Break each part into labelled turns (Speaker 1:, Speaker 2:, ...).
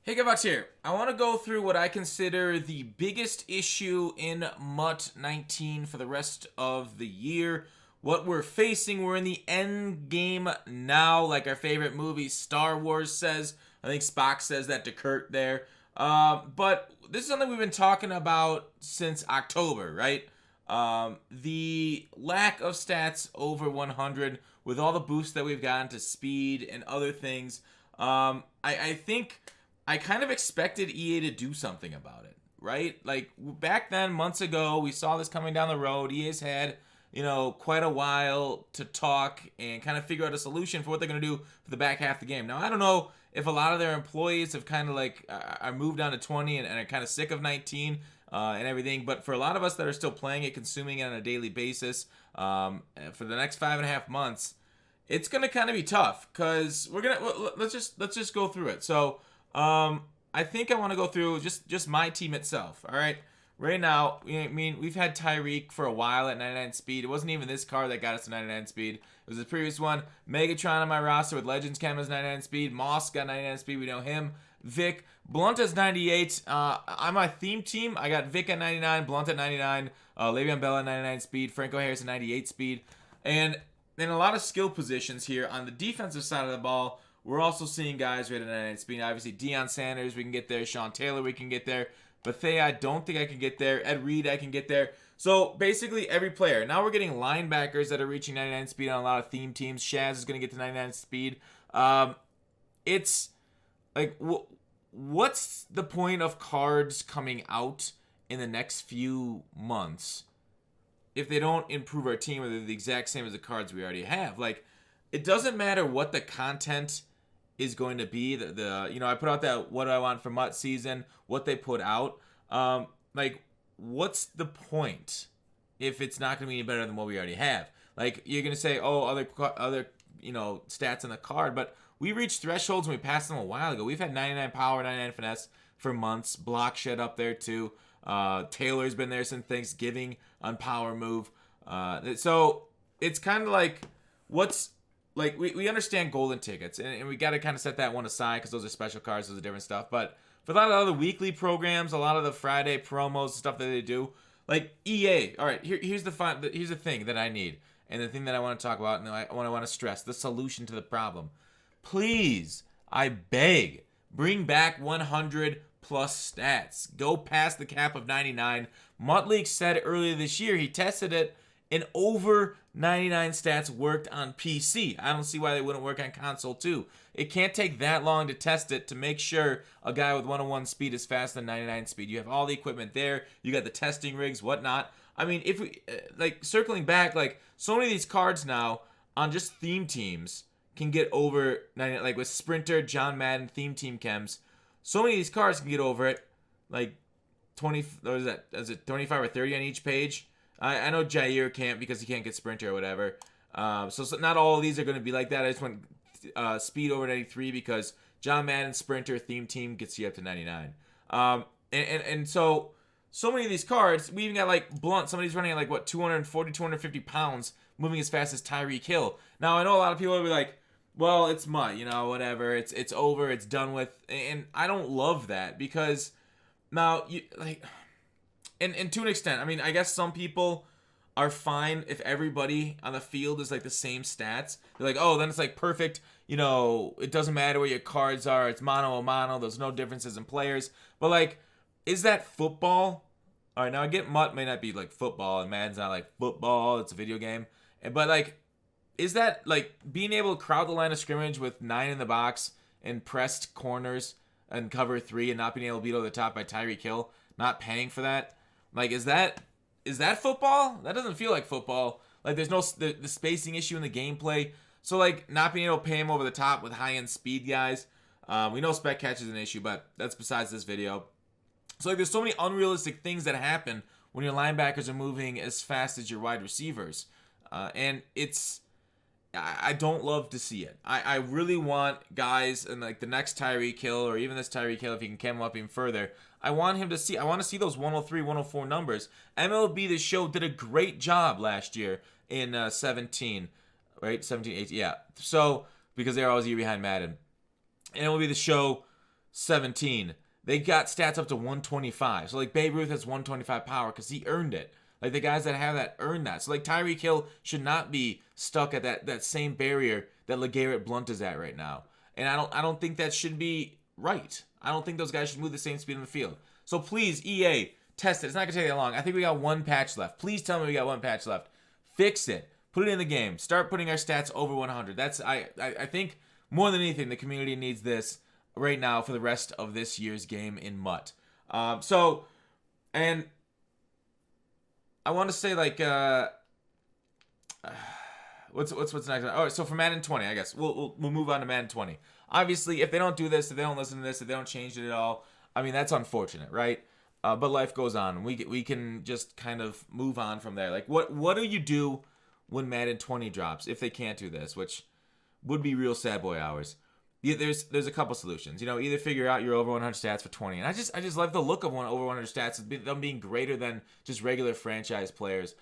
Speaker 1: Hey, Gavox here. I want to go through what I consider the biggest issue in MUT 19 for the rest of the year. What we're facing, we're in the end game now, like our favorite movie Star Wars says. I think Spock says that to Kurt there. But this is something we've been talking about since October, right? The lack of stats over 100 with all the boosts that we've gotten to speed and other things. I think I kind of expected EA to do something about it, right? Like back then, months ago, we saw this coming down the road. EA's had, quite a while to talk and kind of figure out a solution for what they're going to do for the back half of the game. Now, I don't know if a lot of their employees have kind of like are moved on to 20 and are kind of sick of 19 and everything, but for a lot of us that are still playing it, consuming it on a daily basis, for the next 5.5 months, it's gonna kind of be tough because let's just go through it. So I think I want to go through just my team itself. All right, right now, I mean, we've had Tyreek for a while at 99 speed. It wasn't even this car that got us to 99 speed. It was the previous one. Megatron on my roster with Legends Chem as 99 speed. Moss got 99 speed. We know him. Vic Blunt is 98. On my theme team, I got Vic at 99, Blunt at 99, Le'Veon Bell at 99 speed, Franco Harris at 98 speed, and in a lot of skill positions here on the defensive side of the ball. We're also seeing guys rated at 99 speed. Obviously, Deion Sanders, we can get there. Sean Taylor, we can get there. Bethea, I don't think I can get there. Ed Reed, I can get there. So basically, every player. Now we're getting linebackers that are reaching 99 speed on a lot of theme teams. Shaz is going to get to 99 speed. It's like, what's the point of cards coming out in the next few months if they don't improve our team or they're the exact same as the cards we already have? Like, it doesn't matter what the content is going to be. I put out that what do I want for MUT season, what they put out. Like, what's the point if it's not going to be any better than what we already have? Like, you're going to say, oh, other stats on the card, but we reached thresholds and we passed them a while ago. We've had 99 power, 99 finesse for months. Block shed up there too. Taylor's been there since Thanksgiving on power move. So it's kind of like, what's like we understand golden tickets and we got to kind of set that one aside because those are special cards, those are different stuff. But for a lot of other weekly programs, a lot of the Friday promos, stuff that they do, like EA. All right, here's the thing that I need, and the thing that I want to talk about, and I want to stress the solution to the problem. Please, I beg, bring back 100 plus stats. Go past the cap of 99. MUT League said earlier this year he tested it, and over 99 stats worked on PC. I don't see why they wouldn't work on console too. It can't take that long to test it to make sure a guy with 101 speed is faster than 99 speed. You have all the equipment there. You got the testing rigs, whatnot. I mean, if we circling back, like so many of these cards now on just theme teams can get over 99. Like with Sprinter, John Madden, theme team chems. So many of these cards can get over it, like 20. What is that? Is it 25 or 30 on each page? I know Jair can't because he can't get Sprinter or whatever. So not all of these are going to be like that. I just went speed over 93 because John Madden Sprinter theme team gets you up to 99. And so many of these cards, we even got like Blunt. Somebody's running at like what 240, 250 pounds, moving as fast as Tyreek Hill. Now I know a lot of people will be like, well, it's MUT, whatever. It's over. It's done with. And I don't love that because now you like. And to an extent, I mean, I guess some people are fine if everybody on the field is like the same stats. They're like, oh, then it's like perfect. It doesn't matter where your cards are. It's mono a mono. There's no differences in players. But like, is that football? All right, now I get MUT may not be like football, and Madden's not like football. It's a video game. But like, is that like being able to crowd the line of scrimmage with 9 in the box and pressed corners and cover 3 and not being able to beat over the top by Tyreek Hill, not paying for that? Like, is that football? That doesn't feel like football. Like, there's no the spacing issue in the gameplay. So, like, not being able to pay him over the top with high-end speed guys. We know spec catch is an issue, but that's besides this video. So, like, there's so many unrealistic things that happen when your linebackers are moving as fast as your wide receivers. And I don't love to see it. I really want guys and like the next Tyreek Hill or even this Tyreek Hill, if he can cam him up even further, I want to see those 103, 104 numbers. MLB The Show did a great job last year in 17, right? 17, 18, yeah. So, because they're always a year behind Madden. And MLB The Show 17, they got stats up to 125. So, like, Babe Ruth has 125 power because he earned it. Like, the guys that have that earn that. So, like, Tyreek Hill should not be stuck at that same barrier that LeGarrette Blount is at right now. And I don't think that should be right. I don't think those guys should move the same speed on the field. So, please, EA, test it. It's not going to take that long. I think we got one patch left. Please tell me we got one patch left. Fix it. Put it in the game. Start putting our stats over 100. That's I think more than anything, the community needs this right now for the rest of this year's game in MUT. And I want to say, like, what's next? All right, so for Madden 20, I guess we'll move on to Madden 20. Obviously, if they don't do this, if they don't listen to this, if they don't change it at all, I mean, that's unfortunate, right? But life goes on. We can just kind of move on from there. Like, what do you do when Madden 20 drops if they can't do this, which would be real sad boy hours? Yeah, there's a couple solutions. You know, either figure out your over 100 stats for 20, and I just love the look of one over 100 stats, them being greater than just regular franchise players,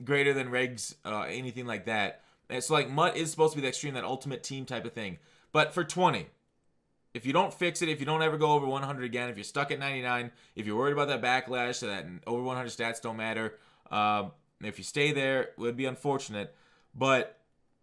Speaker 1: greater than regs, anything like that. And so, like, MUT is supposed to be the extreme, that ultimate team type of thing. But for 20, if you don't fix it, if you don't ever go over 100 again, if you're stuck at 99, if you're worried about that backlash, so that over 100 stats don't matter, if you stay there, it would be unfortunate. But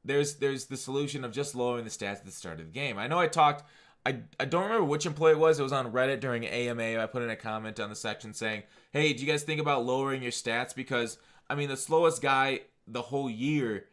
Speaker 1: there's the solution of just lowering the stats at the start of the game. I know I don't remember which employee it was. It was on Reddit during AMA. I put in a comment on the section saying, hey, do you guys think about lowering your stats? Because, I mean, the slowest guy the whole year,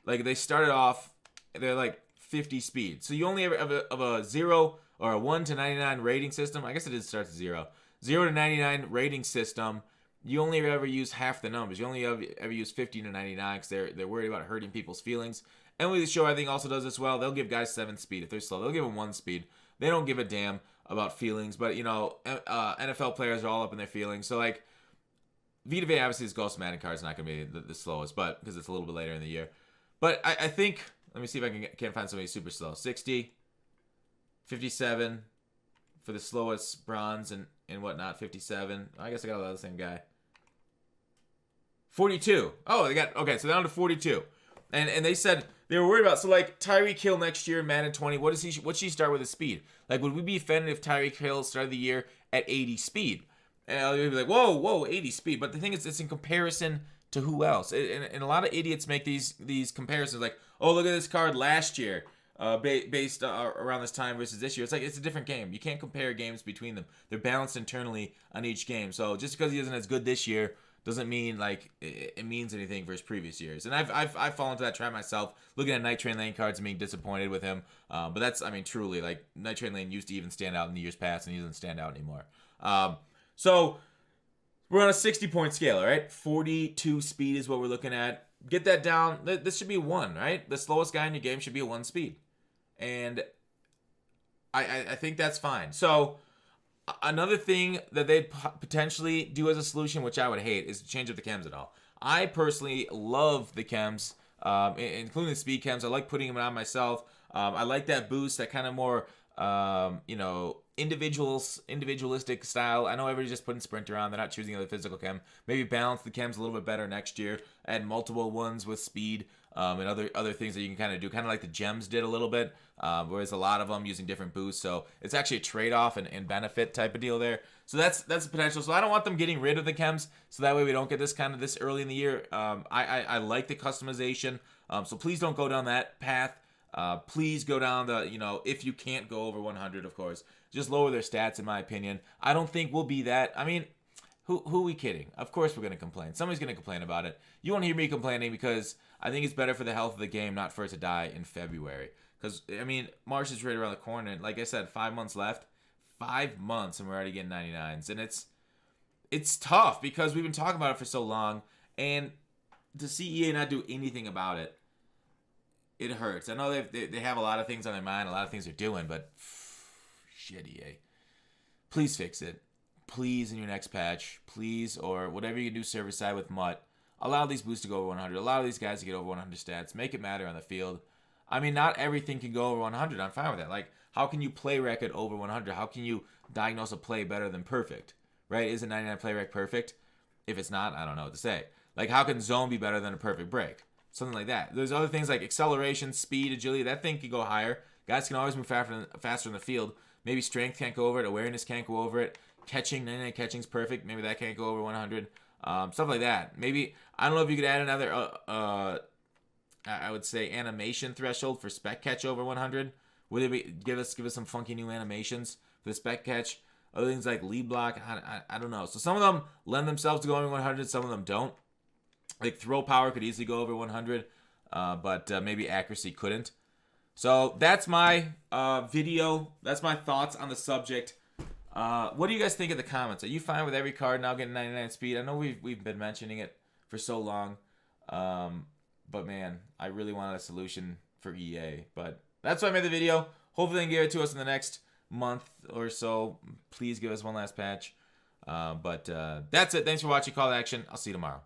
Speaker 1: like, they started off, they're like 50 speed. So you only have a 0 or a 1 to 99 rating system. I guess it did start at 0. 0 to 99 rating system. You only ever use half the numbers. You only ever use 50 to 99 because they're worried about hurting people's feelings. Emily the Show, I think, also does this well. They'll give guys 7 speed if they're slow. They'll give them 1 speed. They don't give a damn about feelings. But, you know, NFL players are all up in their feelings. So, like, Vita Vea, obviously, this Ghost Madden card is not going to be the slowest, but because it's a little bit later in the year. But I think, let me see if I can find somebody super slow. 60, 57 for the slowest bronze and whatnot. 57. I guess I got the same guy. 42. Oh, they got, okay, so down to 42. And they said they were worried about, so, like, Tyreek Hill next year in Madden 20, what's she start with his speed? Like, would we be offended if Tyreek Hill started the year at 80 speed? And I'll be like, whoa, 80 speed. But the thing is, it's in comparison to who else? And a lot of idiots make these comparisons, like, oh, look at this card last year, based around this time versus this year. It's like, it's a different game. You can't compare games between them. They're balanced internally on each game. So just because he isn't as good this year doesn't mean, like, it means anything for his previous years. And I've fallen into that trap myself, looking at Night Train Lane cards and being disappointed with him. But that's, I mean, truly, like, Night Train Lane used to even stand out in the years past, and he doesn't stand out anymore. So we're on a 60-point scale, all right? 42 speed is what we're looking at. Get that down. This should be 1, right? The slowest guy in your game should be a 1 speed. And I think that's fine. So another thing that they'd potentially do as a solution, which I would hate, is to change up the chems at all. I personally love the chems, including the speed chems. I like putting them on myself. I like that boost, that kind of more, individualistic style. I know everybody's just putting Sprinter on. They're not choosing the physical chem. Maybe balance the chems a little bit better next year. Add multiple ones with speed, and other things that you can kind of do. Kind of like the gems did a little bit, whereas a lot of them using different boosts. So it's actually a trade-off and benefit type of deal there. So that's the potential. So I don't want them getting rid of the chems, so that way we don't get this early in the year. I like the customization. So please don't go down that path. Please go down the, if you can't go over 100, of course, just lower their stats, in my opinion. I don't think we'll be that. I mean, who are we kidding? Of course we're going to complain. Somebody's going to complain about it. You won't hear me complaining because I think it's better for the health of the game not for it to die in February. Because, I mean, March is right around the corner. And like I said, 5 months left. 5 months and we're already getting 99s. And it's tough because we've been talking about it for so long. And to see EA not do anything about it, it hurts. I know they have a lot of things on their mind, a lot of things they're doing, but shit, EA. Please fix it. Please, in your next patch. Please, or whatever you can do server-side with MUT. Allow these boosts to go over 100. Allow these guys to get over 100 stats. Make it matter on the field. I mean, not everything can go over 100. I'm fine with that. Like, how can you play rec at over 100? How can you diagnose a play better than perfect? Right? Isn't 99 play rec perfect? If it's not, I don't know what to say. Like, how can zone be better than a perfect break? Something like that. There's other things like acceleration, speed, agility. That thing can go higher. Guys can always move faster in the field. Maybe strength can't go over it. Awareness can't go over it. Catching, 99 catching's perfect. Maybe that can't go over 100. Stuff like that. Maybe, I don't know if you could add another, I would say animation threshold for spec catch over 100. Would it be, give us some funky new animations for the spec catch? Other things like lead block, I don't know. So some of them lend themselves to going 100. Some of them don't. Like throw power could easily go over 100, but maybe accuracy couldn't. So that's my video. That's my thoughts on the subject. What do you guys think in the comments? Are you fine with every card now getting 99 speed? I know we've been mentioning it for so long, but man, I really wanted a solution for EA. But that's why I made the video. Hopefully they can give it to us in the next month or so. Please give us one last patch. But that's it. Thanks for watching Call to Action. I'll see you tomorrow.